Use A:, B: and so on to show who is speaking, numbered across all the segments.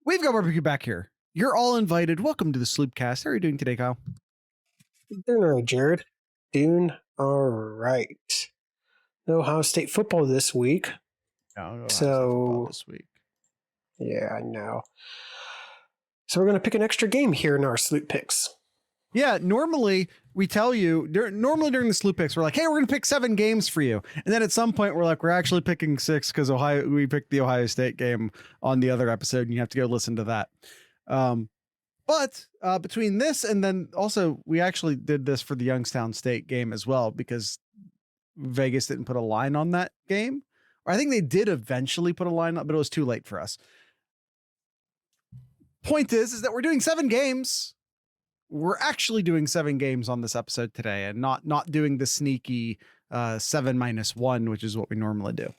A: We've got barbecue back here. You're all invited. Welcome to the SlooPcast. How are you doing today, Kyle?
B: Doing all right, Jared. Doing all right. No Ohio State football this week.
A: No,
B: so
A: this week.
B: Yeah, I know. So we're going to pick an extra game here in our SlooPicks.
A: Yeah, normally we tell you, normally during the SlooPicks, we're like, hey, we're going to pick 7 games for you. And then at some point we're like, we're actually picking 6 because we picked the Ohio State game on the other episode and you have to go listen to that. But between this and then also we actually did this for the Youngstown State game as well because Vegas didn't put a line on that game. Or I think they did eventually put a line up, but it was too late for us. Point is that we're doing 7 games. We're actually doing 7 games on this episode today and not doing the sneaky 7-1, which is what we normally do.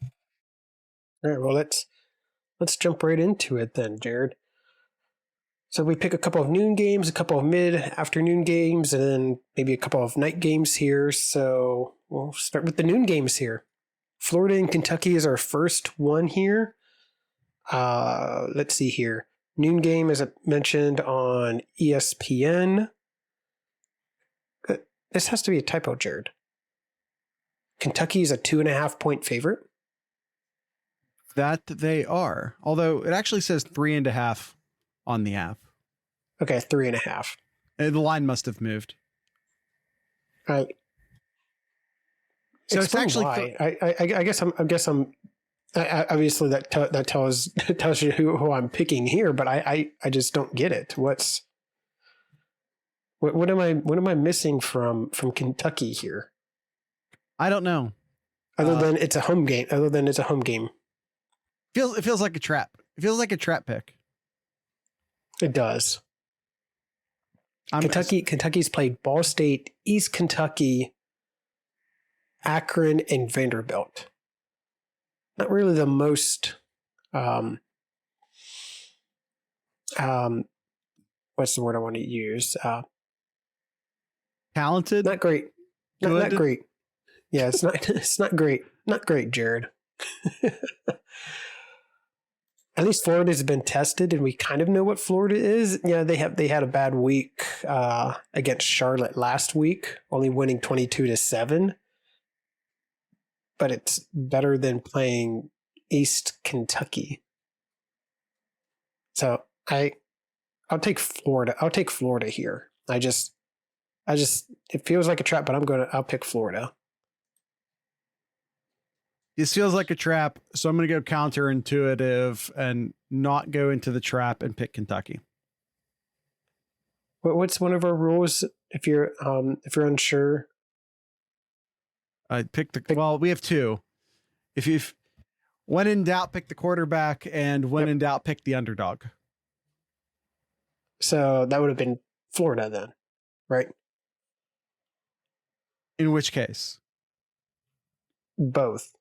B: All right, well, let's jump right into it then, Jared. So we pick a couple of noon games, a couple of mid-afternoon games, and then maybe a couple of night games here. So we'll start with the noon games here. Florida and Kentucky is our first one here. Let's see here. Noon game, as I mentioned, on ESPN. This has to be a typo, Jared. Kentucky is a 2.5-point favorite.
A: That they are. Although it actually says 3.5 on the app.
B: Okay, 3.5.
A: And the line must have moved.
B: Right.
A: So
B: Explain
A: it's actually.
B: why. I guess I'm. Obviously, that tells you who I'm picking here, but I just don't get it. What am I missing from Kentucky here?
A: I don't know.
B: Other than it's a home game.
A: It feels like a trap. It feels like a trap pick.
B: It does. Kentucky's played Ball State, East Kentucky, Akron, and Vanderbilt. Not really the most what's the word I want to use?
A: Talented?
B: Not great. Not great. Yeah, it's not great. Not great, Jared. At least Florida's been tested and we kind of know what Florida is. Yeah, they had a bad week against Charlotte last week, only winning 22-7. But it's better than playing East Kentucky. So I'll take Florida. I'll take Florida here. I just it feels like a trap, but I'll pick Florida.
A: This feels like a trap, so I'm going to go counterintuitive and not go into the trap and pick Kentucky.
B: What's one of our rules if you're unsure?
A: I well, we have 2. If when in doubt, pick the quarterback, and when in doubt, pick the underdog.
B: So that would have been Florida then, right?
A: In which case?
B: Both.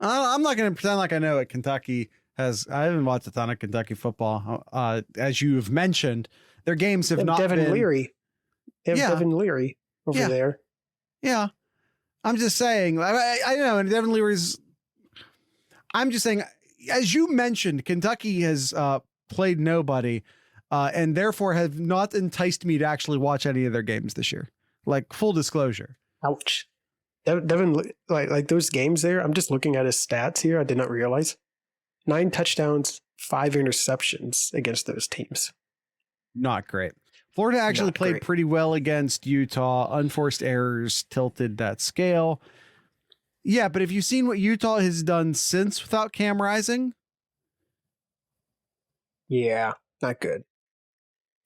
A: I'm not going to pretend like I know what Kentucky has. I haven't watched a ton of Kentucky football. As you've mentioned, their games have not
B: Devin
A: been...
B: Leary. They have Devin Leary over there.
A: Yeah. I'm just saying, I know, and Devin Leary's... I'm just saying, as you mentioned, Kentucky has played nobody, and therefore have not enticed me to actually watch any of their games this year. Like, full disclosure.
B: Ouch. Devin, like those games there, I'm just looking at his stats here. I did not realize 9 touchdowns, 5 interceptions against those teams.
A: Not great. Florida actually played pretty well against Utah. Unforced errors tilted that scale. Yeah, but have you seen what Utah has done since without Cam Rising?
B: Yeah, not good.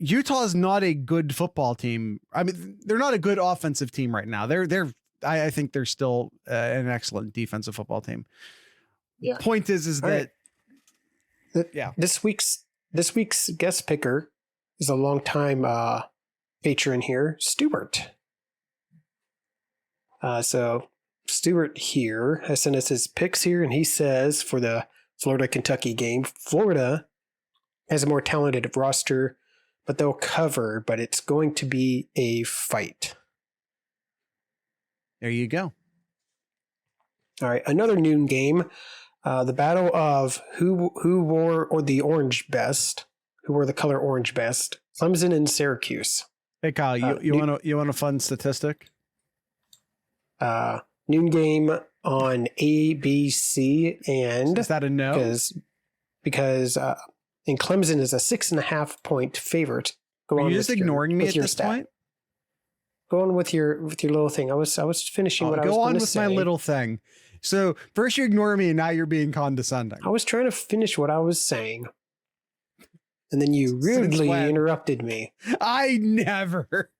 A: Utah is not a good football team. I mean, they're not a good offensive team right now. I think they're still an excellent defensive football team.
B: Yeah.
A: Point is that
B: this week's guest picker is a longtime patron here, Stuart. So Stuart here has sent us his picks here, and he says for the Florida-Kentucky game, Florida has a more talented roster, but they'll cover, but it's going to be a fight.
A: There you go.
B: All right, another noon game. The battle of who wore the orange best, who wore the color orange best. Clemson and Syracuse.
A: Hey Kyle, you want a fun statistic?
B: Noon game on ABC, and
A: Is that a no?
B: Because and Clemson is a 6.5 point favorite.
A: Are you just ignoring me at this point?
B: Go on with your little thing. I was finishing what I was going to say.
A: Go on with my little thing. So first you ignore me, and now you're being condescending.
B: I was trying to finish what I was saying, and then you rudely interrupted me.
A: I never.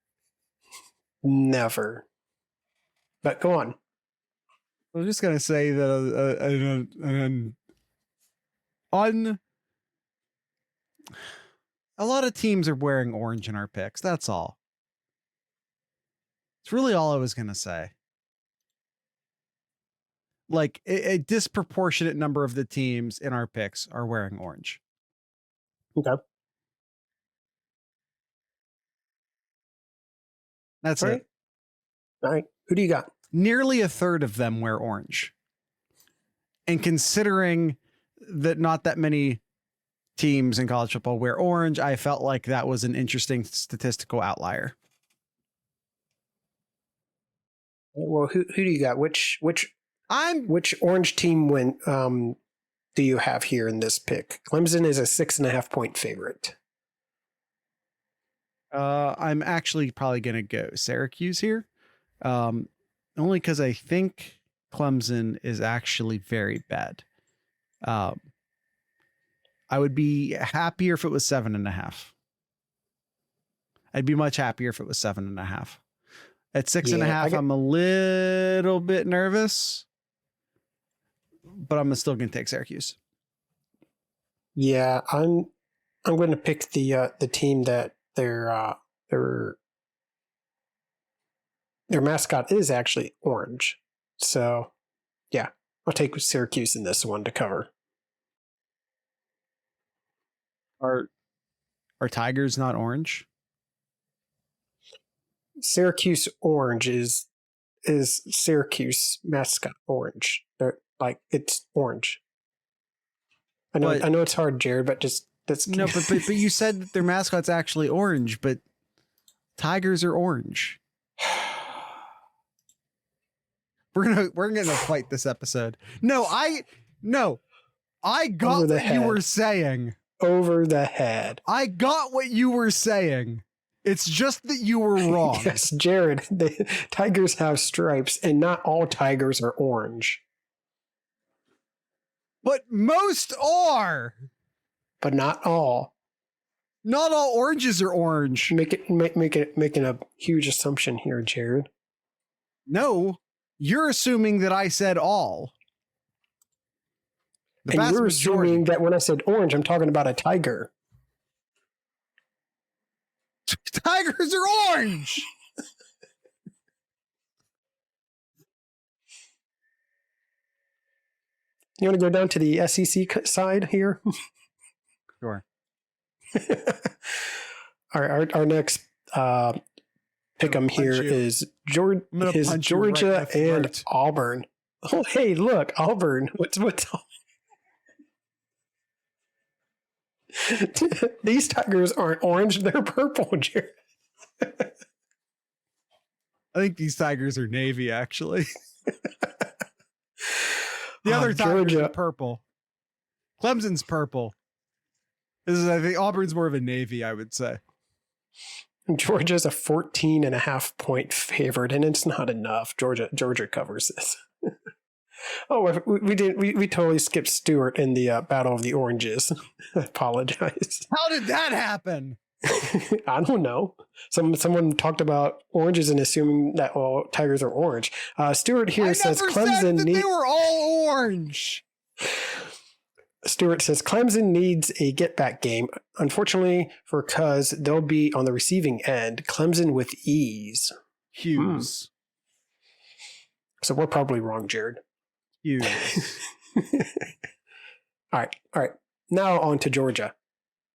B: But go on.
A: I was just gonna say that a lot of teams are wearing orange in our picks. That's all. It's really all I was gonna say. Like a disproportionate number of the teams in our picks are wearing orange.
B: Okay.
A: That's
B: all
A: it.
B: Right. All right. Who do you got?
A: Nearly a third of them wear orange. And considering that not that many teams in college football wear orange, I felt like that was an interesting statistical outlier.
B: Well, who do you got? Which orange team do you have here in this pick? Clemson is a 6.5 point favorite.
A: I'm actually probably gonna go Syracuse here. Only because I think Clemson is actually very bad. I would be happier if it was 7.5. I'd be much happier if it was 7.5. At 6.5, I'm a little bit nervous, but I'm still going to take Syracuse.
B: Yeah, I'm going to pick the team that their mascot is actually orange. So, yeah, I'll take Syracuse in this one to cover.
A: Are Tigers not orange?
B: Syracuse orange is Syracuse mascot orange. They're like, it's orange. I know it's hard, Jared, but that's
A: no. But you said that their mascot's actually orange, but Tigers are orange. We're gonna fight this episode. No, I got what you were saying.
B: Over the head.
A: I got what you were saying. It's just that you were wrong.
B: Yes, Jared, the tigers have stripes, and not all tigers are orange.
A: But most are.
B: But not all.
A: Not all oranges are orange.
B: Making a huge assumption here, Jared.
A: No, you're assuming that I said all.
B: And you're assuming that when I said orange, I'm talking about a tiger.
A: Tigers are orange.
B: You want to go down to the SEC side here?
A: Sure.
B: Our next pick'em here is Georgia and Auburn. Oh, hey, look, Auburn. What's These tigers aren't orange, they're purple, Jared.
A: I think these tigers are navy, actually. The other tigers are purple. Clemson's purple. I think Auburn's more of a navy, I would say.
B: Georgia's a 14.5 point favorite, and it's not enough. Georgia covers this. Oh, we totally skipped Stewart in the Battle of the Oranges. I apologize.
A: How did that happen?
B: I don't know. Someone talked about oranges and assuming that all tigers are orange. Stewart here says Clemson
A: they were all orange.
B: Stewart says Clemson needs a get-back game. Unfortunately for Cuz, they'll be on the receiving end. Clemson with ease.
A: Cuse.
B: So we're probably wrong, Jared.
A: Cuse.
B: All right. Now on to Georgia.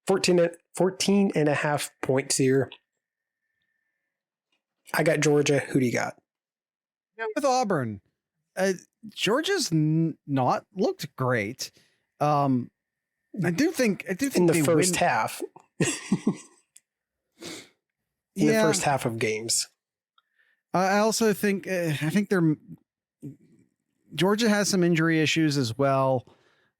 B: 14.5 points here. I got Georgia. Who do you got?
A: With Auburn, Georgia's not looked great. I do think
B: in the first half. In the first half of games.
A: I also think Georgia has some injury issues as well.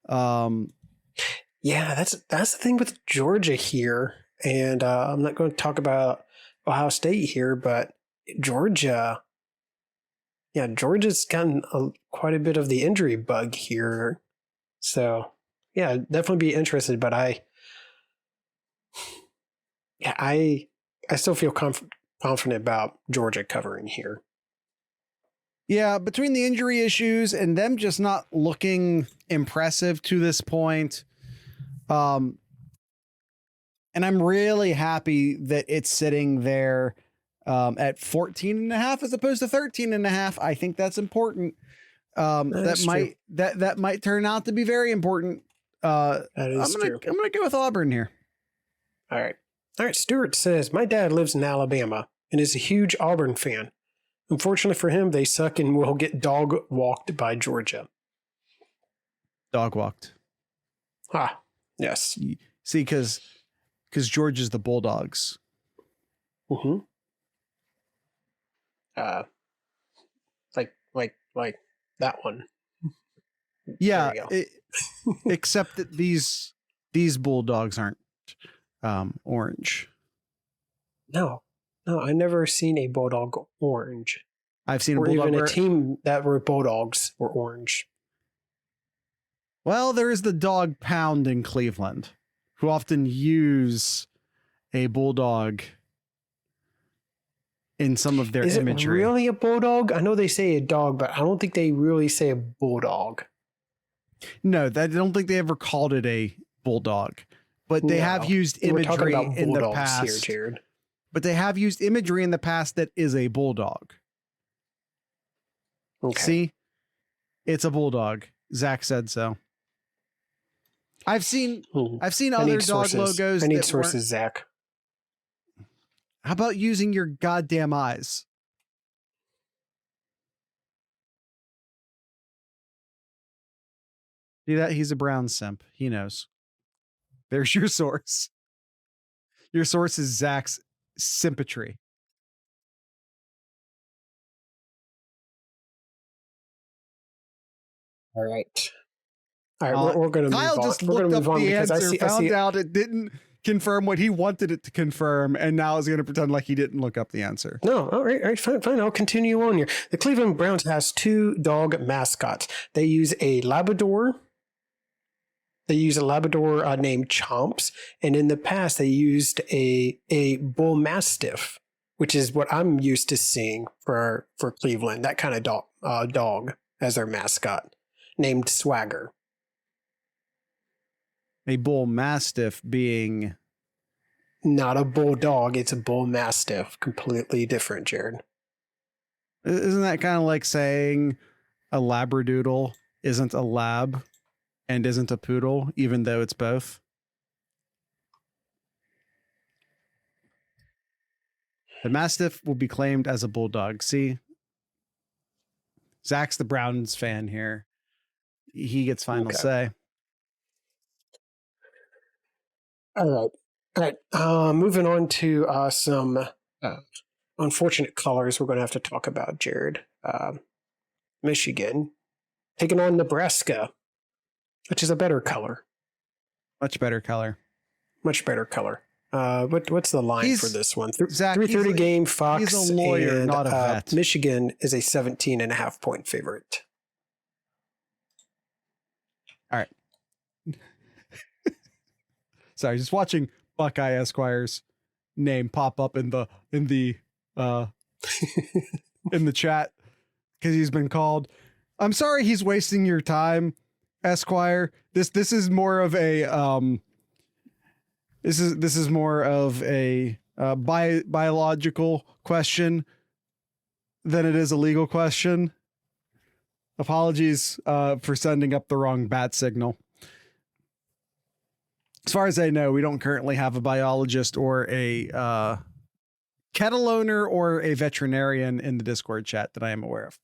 B: Yeah, that's the thing with Georgia here, and I'm not going to talk about Ohio State here, but Georgia's gotten quite a bit of the injury bug here. So yeah, definitely be interested, but I still feel confident about Georgia covering here.
A: Yeah, between the injury issues and them just not looking impressive to this point. And I'm really happy that it's sitting there at 14.5 as opposed to 13.5. I think that's important. That might turn out to be very important.
B: That is true.
A: I'm gonna go with Auburn here.
B: All right. Stuart says, my dad lives in Alabama and is a huge Auburn fan. Unfortunately for him, they suck and will get dog walked by Georgia.
A: Dog walked.
B: Ah, yes.
A: See, because Georgia's the Bulldogs.
B: Mm-hmm. Like that one.
A: Yeah. Except that these Bulldogs aren't orange.
B: No, I never seen a Bulldog orange.
A: I've seen
B: or even a team that were Bulldogs were orange.
A: Well, there is the Dog Pound in Cleveland, who often use a bulldog in some of their imagery.
B: Is it really a bulldog? I know they say a dog, but I don't think they really say a bulldog.
A: No, I don't think they ever called it a bulldog, but they have used imagery in the past.
B: Here, Jared.
A: But they have used imagery in the past that is a bulldog.
B: Okay.
A: See, it's a bulldog. Zach said so. I've seen other dog logos.
B: I need sources, Zach.
A: How about using your goddamn eyes? See that? He's a brown simp. He knows. There's your source. Your source is Zach's sympatry.
B: All right. We're going to move on.
A: Kyle just looked up the answer, found out it didn't confirm what he wanted it to confirm, and now is going to pretend like he didn't look up the answer.
B: No, all right, fine. I'll continue on here. The Cleveland Browns has two dog mascots. They use a Labrador. They use a Labrador named Chomps, and in the past they used a Bull Mastiff, which is what I'm used to seeing for Cleveland. That kind of dog as their mascot, named Swagger.
A: A Bull Mastiff being
B: not a bulldog, it's a Bull Mastiff. Completely different, Jared.
A: Isn't that kind of like saying a Labradoodle isn't a lab and isn't a poodle, even though it's both? The Mastiff will be claimed as a bulldog. See? Zach's the Browns fan here. He gets final say.
B: All right. Moving on to some unfortunate colors we're going to have to talk about, Jared. Michigan taking on Nebraska, which is a better color.
A: Much better color.
B: What's the line for this one?
A: Zach,
B: 3:30 game, Fox.
A: He's a lawyer,
B: and,
A: not a vet.
B: Michigan is a 17.5 point favorite.
A: All right. Sorry, just watching Buckeye Esquire's name pop up in the in the chat because he's been called. I'm sorry he's wasting your time, Esquire. This is more of a this is more of a biological question than it is a legal question. Apologies for sending up the wrong bat signal. As far as I know, we don't currently have a biologist or a kettle owner or a veterinarian in the Discord chat that I am aware of.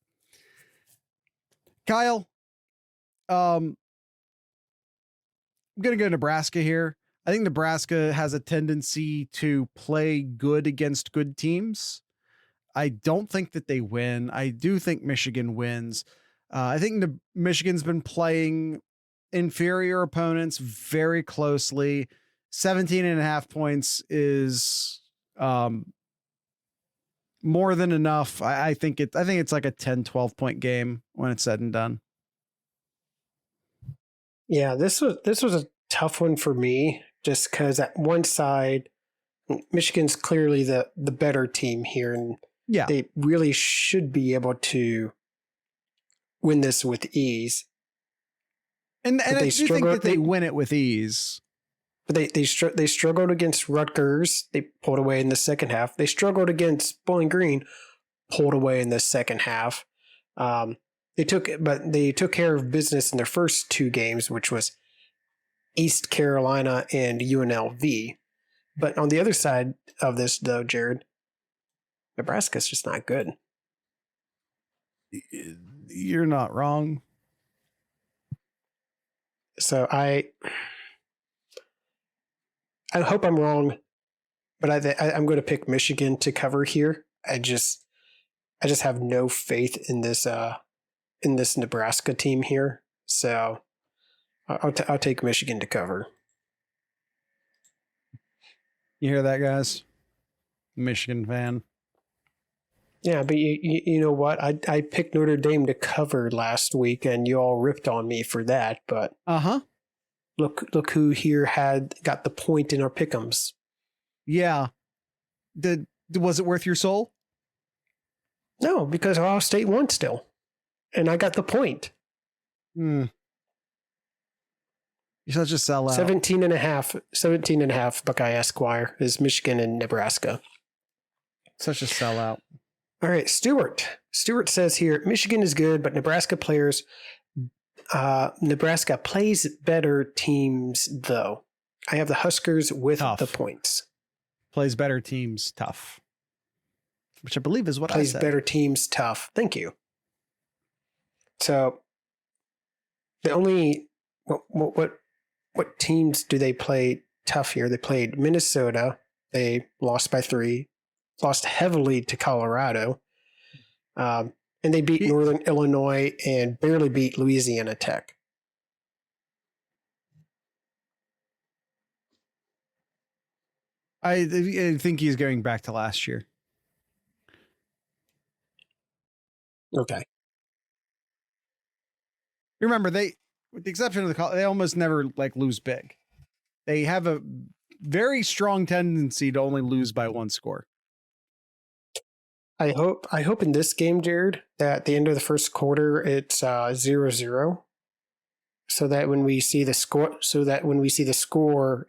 A: Kyle, I'm going to go Nebraska here. I think Nebraska has a tendency to play good against good teams. I don't think that they win. I do think Michigan wins. I think Michigan's been playing inferior opponents very closely. 17.5 points is more than enough. I think it's like a 10, 12 point game when it's said and done.
B: Yeah, this was a tough one for me just because at one side, Michigan's clearly the better team here, and they really should be able to win this with ease.
A: And I do think that they win it with ease.
B: But they struggled against Rutgers. They pulled away in the second half. They struggled against Bowling Green, pulled away in the second half. They took care of business in their first two games, which was East Carolina and UNLV. But on the other side of this, though, Jared, Nebraska's just not good.
A: You're not wrong.
B: So I hope I'm wrong, but I'm going to pick Michigan to cover here. I just have no faith in this Nebraska team here. So I'll take Michigan to cover.
A: You hear that, guys? Michigan fan.
B: Yeah, but you know what? I picked Notre Dame to cover last week, and you all ripped on me for that. But look who here got the point in our pick'ems.
A: Yeah. Was it worth your soul?
B: No, because Ohio State won still, and I got the point.
A: You're such a sellout.
B: 17.5 Buckeye Esquire is Michigan and Nebraska.
A: Such a sellout.
B: All right, Stewart. Stewart says here, Michigan is good, but Nebraska plays better teams, though. I have the Huskers with the points.
A: Plays better teams, tough. Which I believe is what I said.
B: Plays better teams, tough. Thank you. So, the only what teams do they play tough here? They played Minnesota. They lost by 3. Lost heavily to Colorado, and they beat Northern Illinois and barely beat Louisiana Tech.
A: I think he's going back to last year.
B: Okay.
A: Remember, with the exception of they almost never lose big. They have a very strong tendency to only lose by one score.
B: I hope in this game, Jared, that at the end of the first quarter it's 0-0, so that when we see the score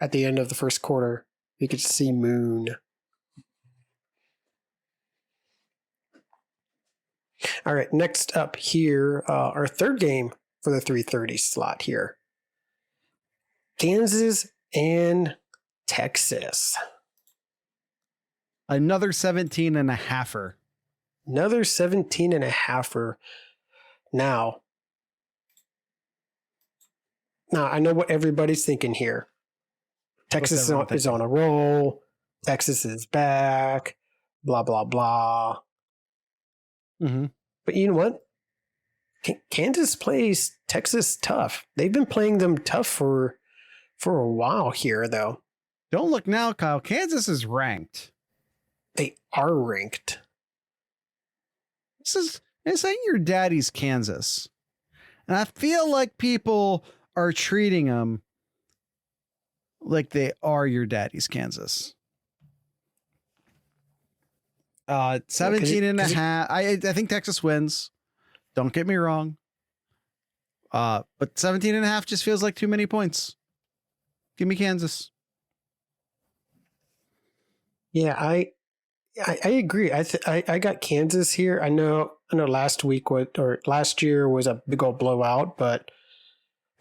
B: at the end of the first quarter, we could see Moon. All right, next up here, our third game for the 3:30 slot here. Kansas and Texas.
A: Another 17.5-er.
B: Another 17.5-er. Now, I know what everybody's thinking here. Texas is on a roll. Texas is back. Blah, blah, blah.
A: Mm-hmm.
B: But you know what? Kansas plays Texas tough. They've been playing them tough for a while here, though.
A: Don't look now, Kyle. Kansas is ranked.
B: They are ranked.
A: This ain't your daddy's Kansas. And I feel like people are treating them like they are your daddy's Kansas. 17.5. I think Texas wins. Don't get me wrong. But 17.5 just feels like too many points. Give me Kansas.
B: Yeah, I agree. I got Kansas here. I know last year was a big old blowout, but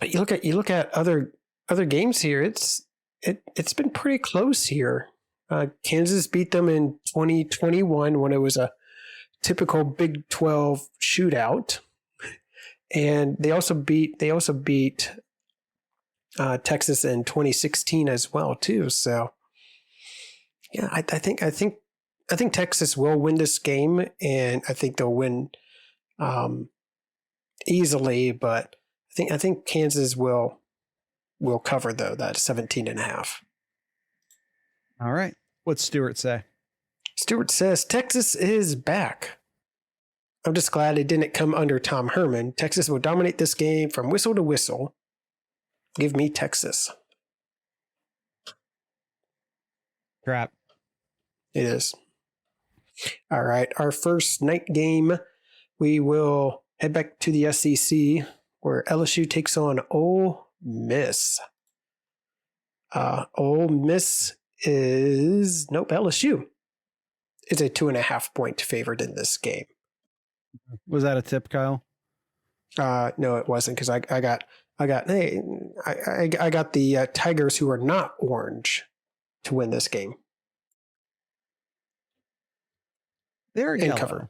B: you look at other games here. It's been pretty close here. Kansas beat them in 2021 when it was a typical Big 12 shootout, and they also beat Texas in 2016 as well too. So yeah, I think Texas will win this game, and I think they'll win easily. But I think Kansas will cover though that 17.5.
A: All right. What's Stewart say?
B: Stewart says Texas is back. I'm just glad it didn't come under Tom Herman. Texas will dominate this game from whistle to whistle. Give me Texas.
A: Crap.
B: It is. All right. Our first night game, we will head back to the SEC where LSU takes on Ole Miss. Ole Miss LSU is a 2.5 point favorite in this game.
A: Was that a tip, Kyle?
B: No, it wasn't, because I got the Tigers, who are not orange, to win this game.
A: They're
B: and
A: yellow.
B: Cover.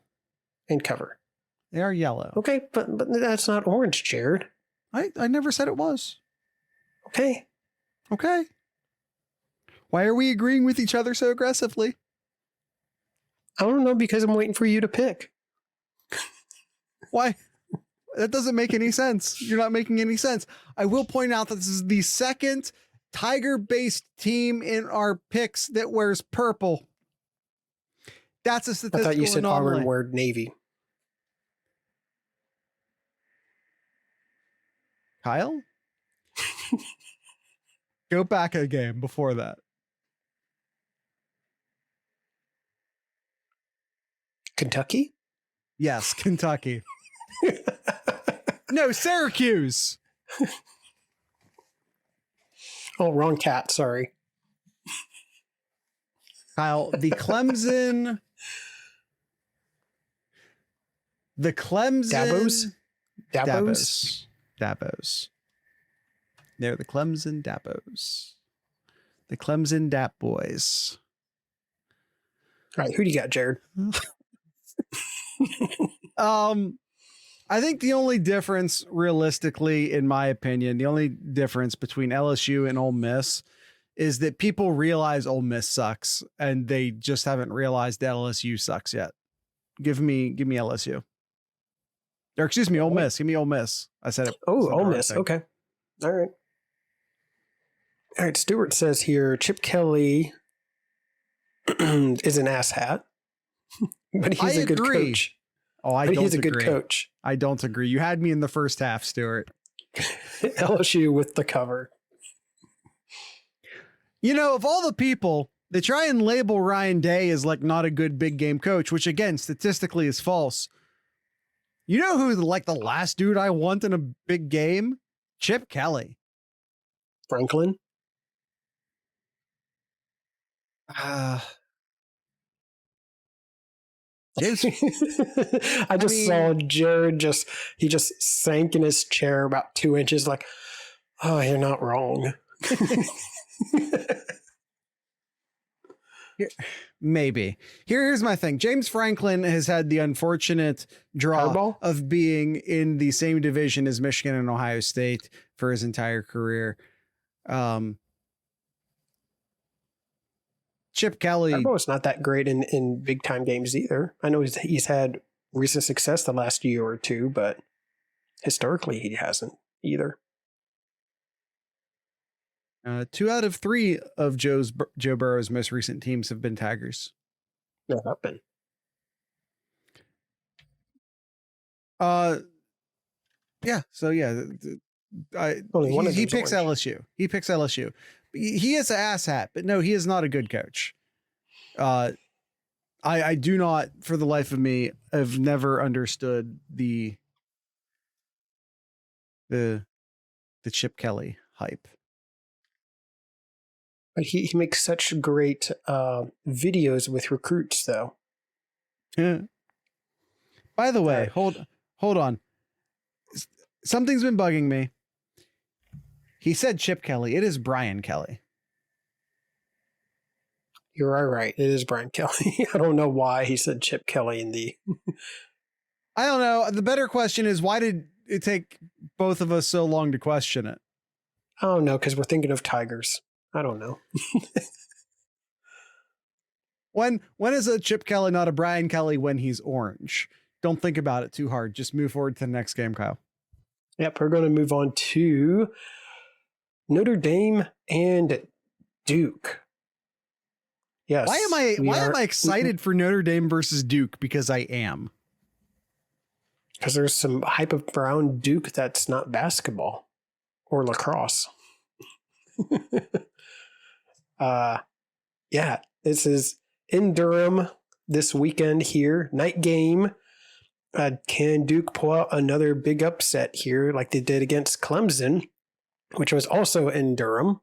A: They are yellow.
B: Okay, but that's not orange, Jared.
A: I never said it was.
B: Okay.
A: Why are we agreeing with each other so aggressively?
B: I don't know, because I'm waiting for you to pick.
A: Why? That doesn't make any sense. You're not making any sense. I will point out that this is the second Tiger-based team in our picks that wears purple. That's a statistical
B: I thought you said
A: anomaly.
B: Auburn wore navy.
A: Kyle? Go back a game before that.
B: Kentucky?
A: Yes, Kentucky. No, Syracuse.
B: Oh, wrong cat. Sorry.
A: Kyle, the Clemson.
B: Dabos?
A: Dabos. They're the Clemson Dabos. The Clemson Dap Boys.
B: All right, who do you got, Jared?
A: I think the only difference, realistically, in my opinion, the only difference between LSU and Ole Miss is that people realize Ole Miss sucks, and they just haven't realized that LSU sucks yet. Give me LSU. Or excuse me, Ole Miss. Give me Ole Miss. I said it.
B: Oh,
A: said
B: Ole Miss. Okay. All right. All right. Stewart says here, Chip Kelly is an asshat, but he's a good coach.
A: Oh, I don't agree.
B: He's a good coach.
A: I don't agree. You had me in the first half, Stewart.
B: LSU with the cover.
A: You know, of all the people that try and label Ryan Day as like not a good big game coach, which again, statistically is false. You know who like the last dude I want in a big game? Chip Kelly.
B: Franklin. I saw Jared he just sank in his chair about 2 inches, like, oh, you're not wrong.
A: Maybe. Here's my thing. James Franklin has had the unfortunate draw of being in the same division as Michigan and Ohio State for his entire career. Chip Kelly.
B: Harbaugh's not that great in big time games either. I know he's had recent success the last year or two, but historically he hasn't either.
A: 2 out of 3 of Joe Burrow's most recent teams have been Tigers.
B: No, have been.
A: Yeah. So yeah, he picks LSU. He picks LSU. He is an asshat, but no, he is not a good coach. I do not, for the life of me, have never understood the Chip Kelly hype.
B: But he makes such great videos with recruits, though.
A: Yeah. By the way, hold on. Something's been bugging me. He said Chip Kelly. It is Brian Kelly.
B: You're right. It is Brian Kelly. I don't know why he said Chip Kelly in the.
A: I don't know. The better question is, why did it take both of us so long to question it?
B: I don't know, because we're thinking of Tigers. I don't know.
A: When is a Chip Kelly not a Brian Kelly when he's orange? Don't think about it too hard. Just move forward to the next game, Kyle.
B: Yep, we're going to move on to Notre Dame and Duke. Yes.
A: Why am I excited for Notre Dame versus Duke? Because I am.
B: Because there's some hype around Duke that's not basketball or lacrosse. Yeah, this is in Durham this weekend here. Night game. Can Duke pull out another big upset here like they did against Clemson, which was also in Durham?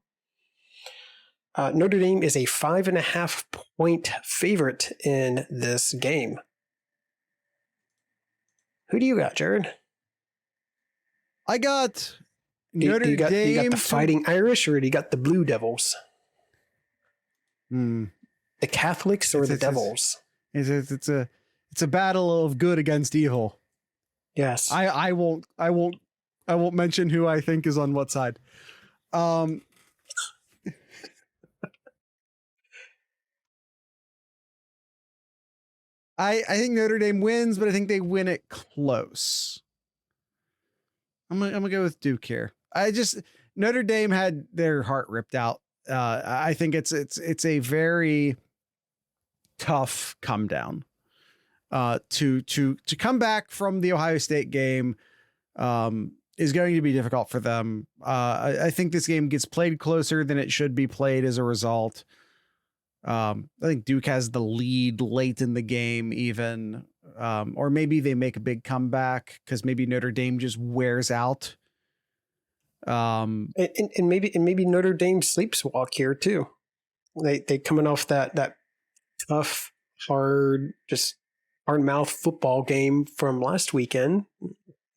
B: Notre Dame is a 5.5 point favorite in this game. Who do you got, Jared?
A: I got Notre Dame.
B: You got the Fighting Irish, or do you got the Blue Devils?
A: The
B: Catholics or the Devils?
A: It's a battle of good against evil.
B: Yes.
A: I won't mention who I think is on what side. I think Notre Dame wins, but I think they win it close. I'm gonna go with Duke here. Notre Dame had their heart ripped out. I think it's a very tough come down. To come back from the Ohio State game is going to be difficult for them. I think this game gets played closer than it should be played as a result. I think Duke has the lead late in the game even, or maybe they make a big comeback because maybe Notre Dame just wears out.
B: And maybe Notre Dame sleepwalk here too. They coming off that tough, hard mouth football game from last weekend.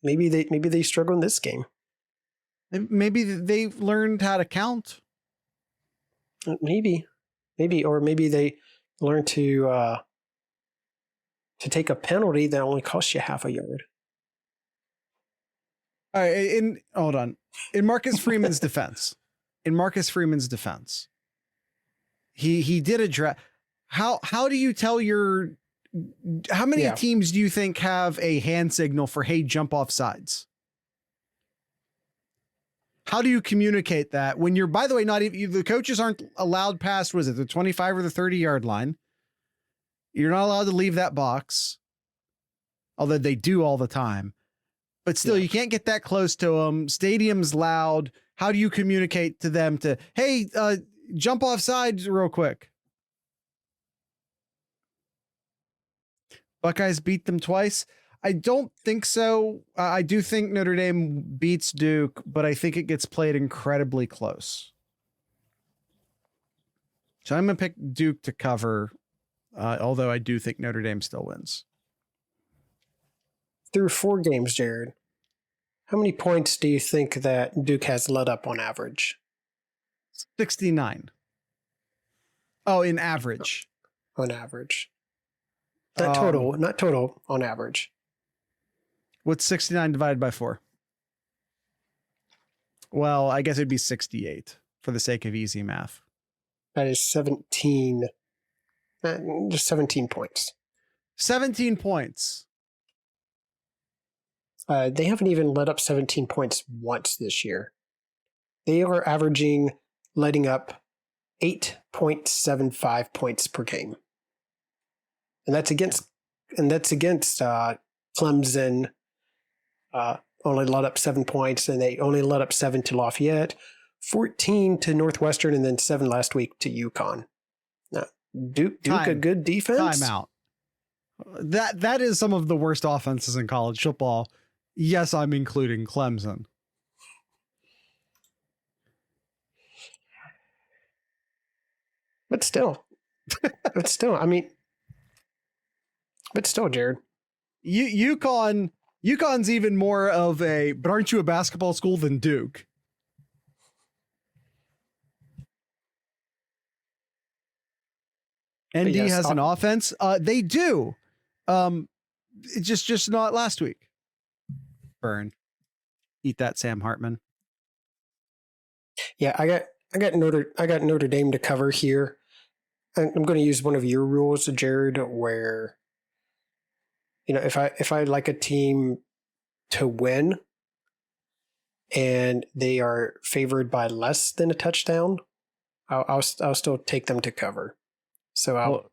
B: Maybe they struggle in this game.
A: Maybe they've learned how to count.
B: Maybe, or maybe they learn to take a penalty that only costs you half a yard.
A: All right, hold on. In Marcus Freeman's defense, he did address how do you tell how many teams do you think have a hand signal for, hey, jump off sides? How do you communicate that when you're, by the way, not even the coaches aren't allowed past, was it the 25 or the 30-yard line? You're not allowed to leave that box, although they do all the time. But still, you can't get that close to them. Stadium's loud. How do you communicate to them to, hey, jump off sides real quick? Buckeyes beat them twice. I don't think so. I do think Notre Dame beats Duke, but I think it gets played incredibly close. So I'm going to pick Duke to cover, although I do think Notre Dame still wins.
B: Through 4 games, Jared, how many points do you think that Duke has let up on average?
A: 69. Oh, in average.
B: On average. Not total, on average.
A: What's 69 divided by 4? Well, I guess it'd be 68 for the sake of easy math.
B: That is 17. Just 17 points.
A: 17 points.
B: They haven't even let up 17 points once this year. They are averaging letting up 8.75 points per game. And that's against Clemson. Only let up 7 points, and they only let up 7 to Lafayette, 14 to Northwestern, and then 7 last week to UConn. Now, Duke a good defense.
A: Timeout. That is some of the worst offenses in college football. Yes, I'm including Clemson.
B: But still, Jared.
A: UConn's even more of a, but aren't you a basketball school than Duke? ND
B: yes,
A: has an offense. They do. Just not last week. Burn. Eat that, Sam Hartman.
B: Yeah, I got Notre Dame to cover here. I'm going to use one of your rules, Jared, where if I like a team to win and they are favored by less than a touchdown, I'll still take them to cover. So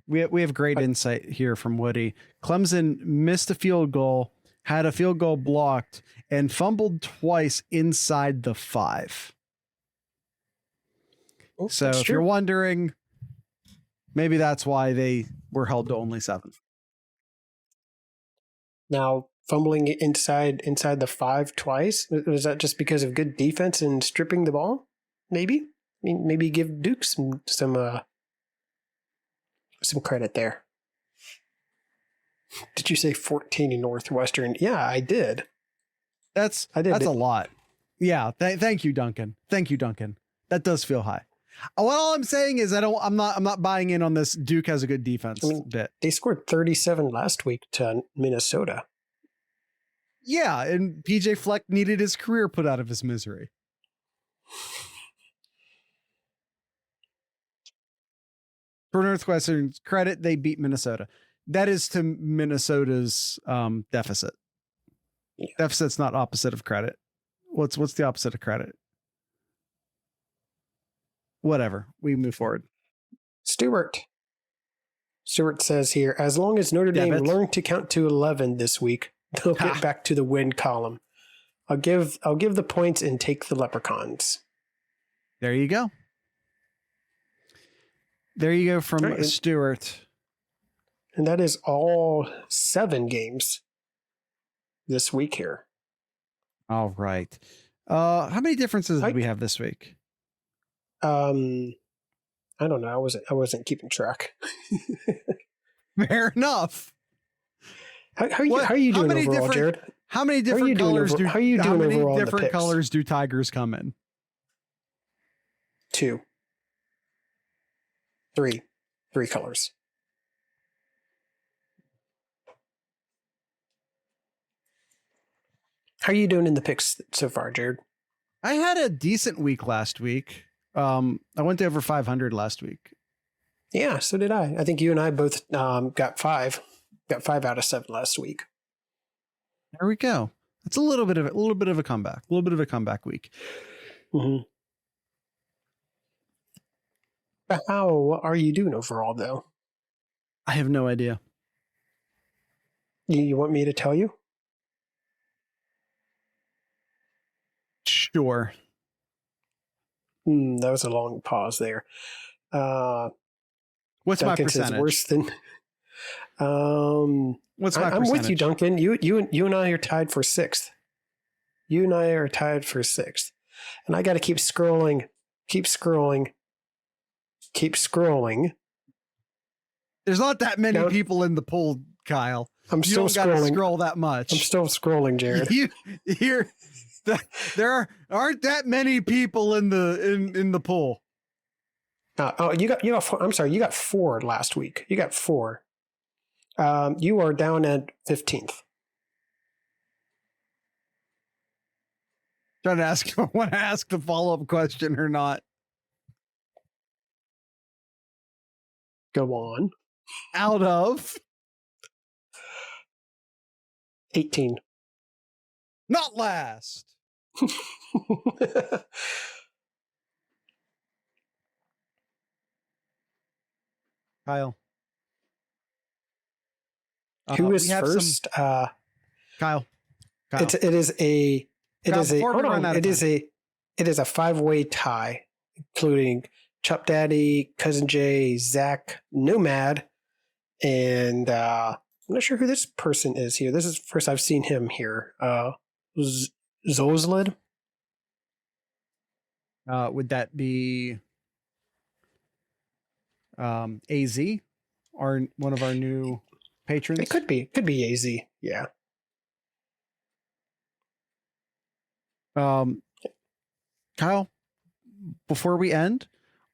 A: we have great insight here from Woody. Clemson missed a field goal, had a field goal blocked, and fumbled twice inside the 5. So if you're wondering, maybe that's why they were held to only 7.
B: Now, fumbling inside the 5 twice, was that just because of good defense and stripping the ball? Maybe. I mean, maybe give Duke some credit there. Did you say 14 in Northwestern? Yeah, I did.
A: That's a lot. Yeah. Thank you, Duncan. That does feel high. All I'm saying is I'm not buying in on this Duke has a good defense bit.
B: They scored 37 last week to Minnesota.
A: Yeah, and PJ Fleck needed his career put out of his misery. For Northwestern's credit, they beat Minnesota. That is to Minnesota's deficit. Yeah. Deficit's not opposite of credit. What's the opposite of credit? Whatever. We move forward.
B: Stewart says here, as long as Notre Dame learned to count to 11 this week, they'll get back to the win column. I'll give the points and take the Leprechauns.
A: There you go. There you go from Stewart.
B: And that is all 7 games this week here.
A: All right. How many differences did we have this week?
B: I don't know. I wasn't keeping track.
A: Fair enough.
B: How are you doing overall, Jared?
A: How many different colors do tigers come in?
B: 2. 3 colors. How are you doing in the picks so far, Jared?
A: I had a decent week last week. I went to over 500 last week.
B: Yeah, so did I. I think you and I both got 5. Got 5 out of 7 last week.
A: There we go. It's a little bit of a comeback. A little bit of a comeback week.
B: Mm-hmm. How are you doing overall, though?
A: I have no idea.
B: You want me to tell you?
A: Sure.
B: That was a long pause there.
A: What's
B: Duncan
A: my percentage?
B: Says worse than.
A: What's my percentage?
B: I'm with you, Duncan. You and I are tied for 6th. You and I are tied for 6th, and I got to keep scrolling.
A: There's not that many people in the poll, Kyle.
B: I'm still scrolling.
A: Scroll that much.
B: I'm still scrolling, Jared.
A: There aren't that many people in the poll.
B: You got 4. I'm sorry, you got 4 last week. You got 4. You are down at 15th.
A: Trying to ask if I want to ask the follow-up question or not.
B: Go on.
A: Out of
B: 18.
A: Not last. Kyle.
B: Who is first?
A: Kyle.
B: It is a 5-way tie, including Chup Daddy, Cousin Jay, Zach, Nomad, and I'm not sure who this person is here. This is the first I've seen him here. Zozlid.
A: Would that be AZ, one of our new patrons?
B: It could be AZ. Yeah.
A: Kyle, before we end,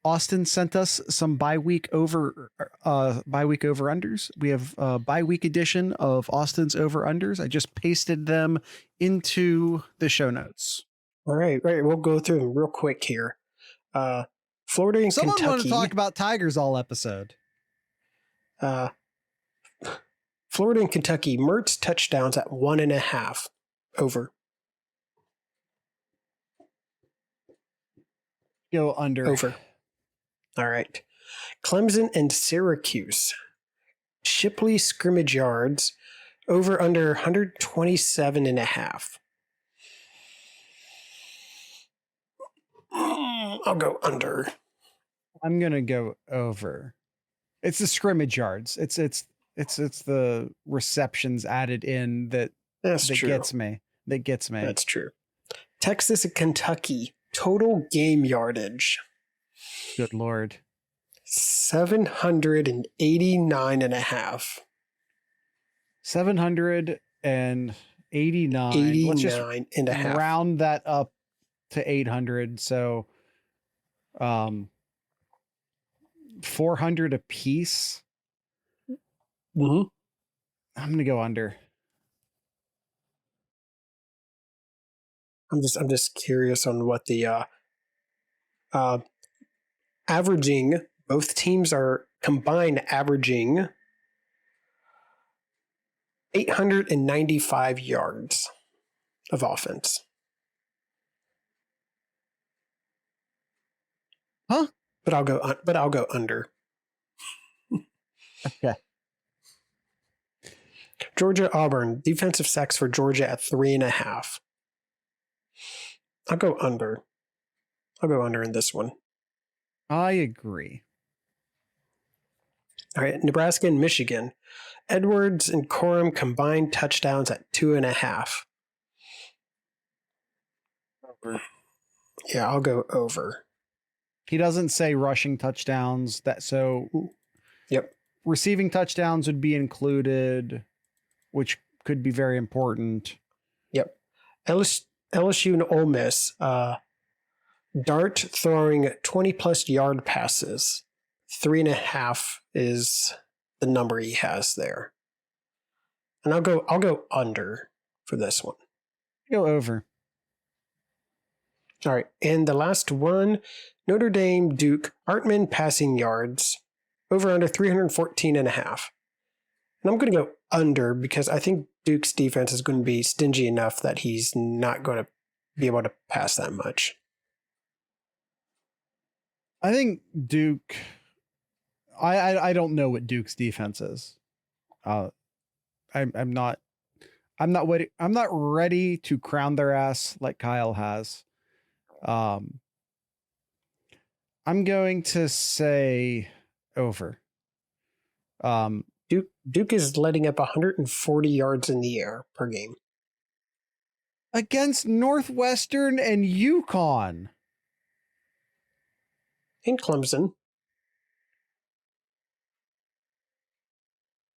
A: Austin sent us some bye week over-unders. We have a bye week edition of Austin's over-unders. I just pasted them into the show notes.
B: All right. We'll go through them real quick here. Florida and
A: Someone
B: Kentucky.
A: want to talk about Tigers all episode.
B: Florida and Kentucky, Mertz touchdowns at 1.5 over.
A: Go under.
B: Over. All right. Clemson and Syracuse, Shipley scrimmage yards, over under 127.5. I'll go under.
A: I'm gonna go over. It's the scrimmage yards. It's the receptions added in that
B: true.
A: gets me. That gets me.
B: That's true. Texas and Kentucky, total game yardage.
A: Good Lord.
B: 789.5.
A: 789.
B: 89
A: Let's just
B: and a half.
A: round that up to 800. So 400 a piece.
B: Mm-hmm.
A: I'm gonna go under.
B: I'm just curious on what the averaging. Both teams are combined averaging 895 yards of offense.
A: Huh?
B: But I'll go under.
A: Okay.
B: Georgia Auburn, defensive sacks for Georgia at 3.5. I'll go under. I'll go under in this one.
A: I agree.
B: All right, Nebraska and Michigan. Edwards and Corum combined touchdowns at 2.5.
A: Over.
B: Yeah, I'll go over.
A: He doesn't say rushing touchdowns.
B: Yep.
A: Receiving touchdowns would be included, which could be very important.
B: Yep. LSU and Ole Miss. Dart throwing 20+ yard passes. 3.5 is the number he has there. And I'll go under for this one.
A: Go over.
B: All right. And the last one, Notre Dame Duke, Hartman passing yards, over under 314.5. And I'm going to go under because I think Duke's defense is going to be stingy enough that he's not going to be able to pass that much.
A: I think Duke. I don't know what Duke's defense is. I'm not ready to crown their ass like Kyle has. I'm going to say over.
B: Duke is letting up 140 yards in the air per game
A: against Northwestern and UConn.
B: In Clemson.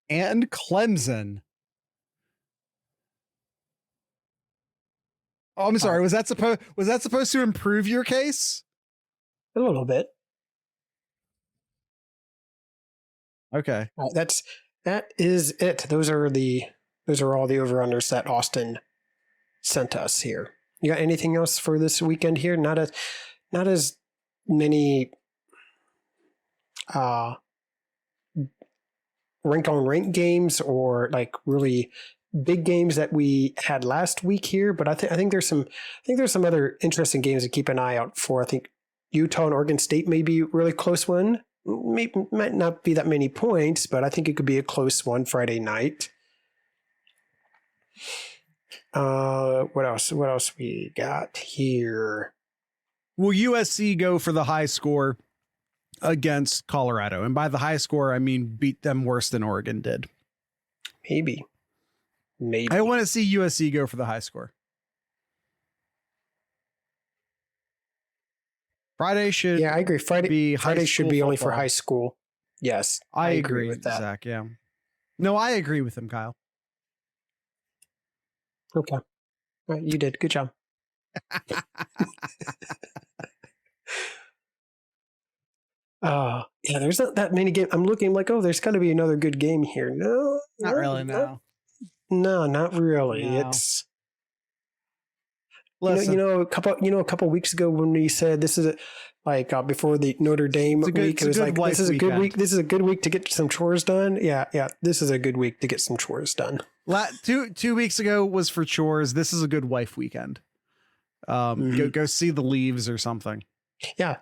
A: And Clemson. Oh, I'm sorry. Was that supposed to improve your case?
B: A little bit.
A: Okay.
B: That is it. Those are all the over-unders that Austin sent us here. You got anything else for this weekend here? Not as many rank games or like really big games that we had last week here, but I think there's some other interesting games to keep an eye out for. I think Utah and Oregon State may be a really close one. Might not be that many points, but I think it could be a close one Friday night. What else we got here?
A: Will USC go for the high score against Colorado? And by the high score, I mean beat them worse than Oregon did.
B: Maybe.
A: I want to see USC go for the high score. Friday should.
B: Yeah, I agree. Friday should be only for high school. Yes,
A: I agree
B: with that.
A: Zach, yeah. No, I agree with him, Kyle.
B: Okay. All right, you did. Good job. Yeah, there's not that many games. I'm looking like, oh, there's got to be another good game here. No,
A: Not really. No.
B: No, not really.
A: No.
B: It's
A: Listen,
B: a couple weeks ago when we said this is before the Notre Dame week, it was like this is a good week. This is a good week to get some chores done. Yeah, this is a good week to get some chores done.
A: 2 weeks ago was for chores. This is a good wife weekend. Go see the leaves or something.
B: Yeah,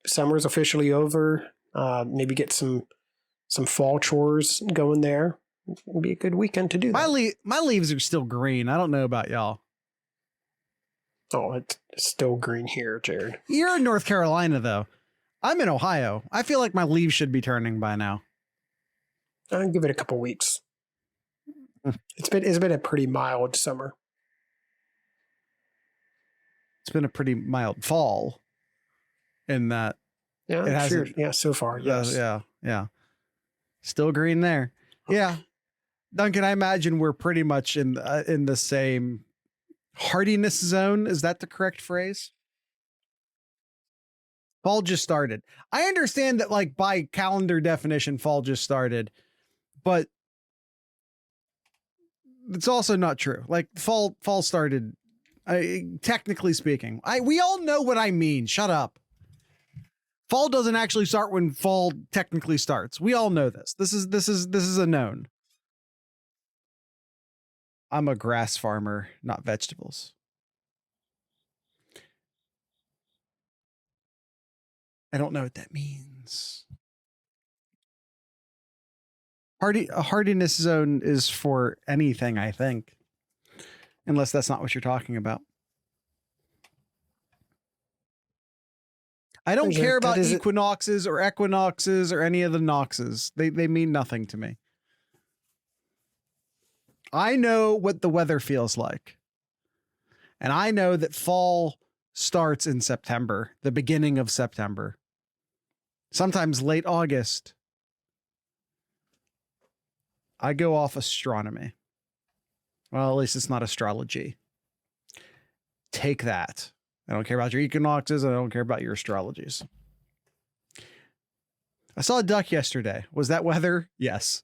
B: summer's officially over. Maybe get some fall chores going there. It'd be a good weekend to do that.
A: My leaves are still green. I don't know about y'all.
B: Oh, it's still green here, Jared.
A: You're in North Carolina, though. I'm in Ohio. I feel like my leaves should be turning by now.
B: I'll give it a couple weeks. It's been a pretty mild summer.
A: It's been a pretty mild fall. In that,
B: yeah, sure. Yeah, so far, yes,
A: yeah. Still green there. Yeah, Duncan. I imagine we're pretty much in the same hardiness zone. Is that the correct phrase? Fall just started. I understand that, like, by calendar definition, fall just started, but it's also not true. Like, fall started. Technically speaking, we all know what I mean. Shut up. Fall doesn't actually start when fall technically starts. We all know this. This is a known. I'm a grass farmer, not vegetables. I don't know what that means. A hardiness zone is for anything, I think. Unless that's not what you're talking about. I don't care about equinoxes or equinoxes or any of the noxes. They mean nothing to me. I know what the weather feels like. And I know that fall starts in September, the beginning of September. Sometimes late August. I go off astronomy. Well, at least it's not astrology. Take that. I don't care about your equinoxes. I don't care about your astrologies. I saw a duck yesterday. Was that weather? Yes.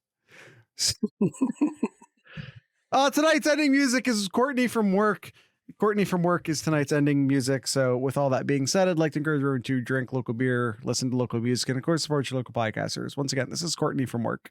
A: Tonight's ending music is Courtney from work. Courtney from work is tonight's ending music. So with all that being said, I'd like to encourage everyone to drink local beer, listen to local music, and of course support your local podcasters. Once again, this is Courtney from work.